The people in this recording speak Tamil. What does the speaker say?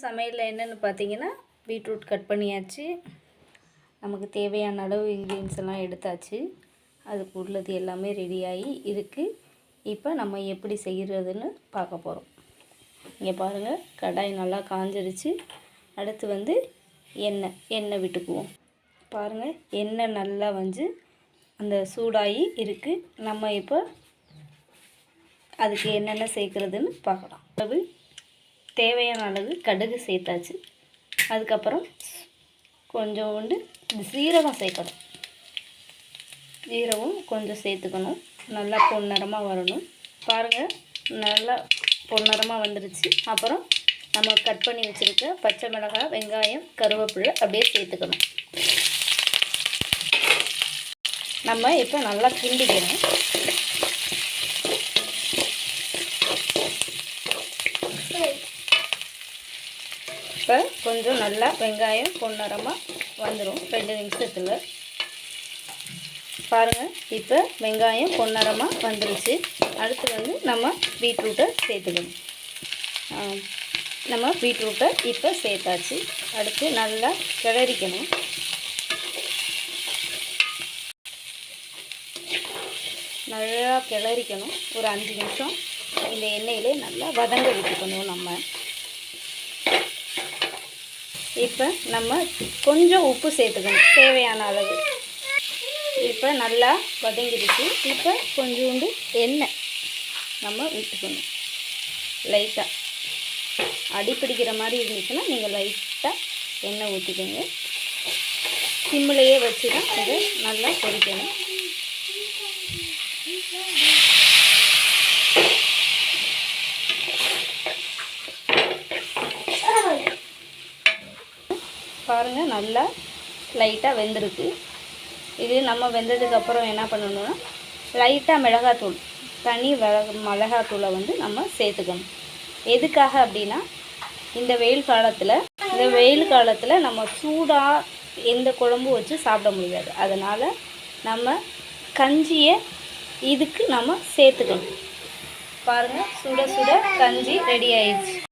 சமையலில் என்னென்னு பார்த்தீங்கன்னா, பீட்ரூட் கட் பண்ணியாச்சு. நமக்கு தேவையான அளவு இன்க்ரீடியன்ஸ் எல்லாம் எடுத்தாச்சு. அதுக்கு உள்ளது எல்லாமே ரெடியாகி இருக்குது. இப்போ நம்ம எப்படி செய்கிறதுன்னு பார்க்க போகிறோம். இங்கே பாருங்கள், கடாய் நல்லா காஞ்சிருச்சு. அடுத்து வந்து எண்ணெய் விட்டுக்குவோம். பாருங்கள், எண்ணெய் நல்லா அந்த சூடாகி இருக்குது. நம்ம இப்போ அதுக்கு என்னென்ன சேர்க்குறதுன்னு பார்க்கலாம். அளவு தேவையான அளவு கடுகு சேர்த்தாச்சு. அதுக்கப்புறம் கொஞ்சோண்டு சீரகம் சேர்க்கணும். சீரகம் கொஞ்சம் சேர்த்துக்கணும். நல்லா பொன்னிறமாக வரணும். பாருங்கள், நல்லா பொன்னிறமாக வந்துருச்சு. அப்புறம் நம்ம கட் பண்ணி வச்சுருக்க பச்சை மிளகாய், வெங்காயம், கருவேப்பிலை அப்படியே சேர்த்துக்கணும். நம்ம இப்போ நல்லா கிண்டிக்கணும். இப்போ கொஞ்சம் நல்லா வெங்காயம் பொன்னிறமாக வந்துடும் 2 நிமிஷத்தில். பாருங்கள், இப்போ வெங்காயம் பொன்னிறமாக வந்துருச்சு. அடுத்து வந்து நம்ம பீட்ரூட்டை சேர்த்துக்கணும். நம்ம பீட்ரூட்டை இப்போ சேர்த்தாச்சு. அடுத்து நல்லா கிளறிக்கணும். நல்லா கிளறிக்கணும். ஒரு 5 நிமிஷம் இந்த எண்ணெயிலே நல்லா வதங்க விட்டுக்கணும். இப்போ நம்ம கொஞ்சம் உப்பு சேர்த்துக்கணும், தேவையான அளவு. இப்போ நல்லா வதங்கிடுச்சு. இப்போ கொஞ்சோண்டு எண்ணெய் நம்ம விட்டுக்கணும். லைட்டாக அடிப்பிடிக்கிற மாதிரி இருந்துச்சுன்னா நீங்கள் லைட்டாக எண்ணெய் ஊற்றிக்கோங்க. சிம்மிலையே வச்சு தான் இதை நல்லா பொரிக்கணும். பாருங்கள், நல்லா லைட்டாக வெந்திருக்கு. இது நம்ம வெந்ததுக்கப்புறம் என்ன பண்ணணும்னா, லைட்டாக மிளகாத்தூள், தனி மிளகாத்தூளை வந்து நம்ம சேர்த்துக்கணும். எதுக்காக அப்படின்னா, இந்த வெயில் காலத்தில் நம்ம சூடாக எந்த குழம்பு வச்சு சாப்பிட முடியாது. அதனால் நம்ம கஞ்சியை இதுக்கு நம்ம சேர்த்துக்கணும். பாருங்கள், சுட சுட கஞ்சி ரெடி ஆயிடுச்சு.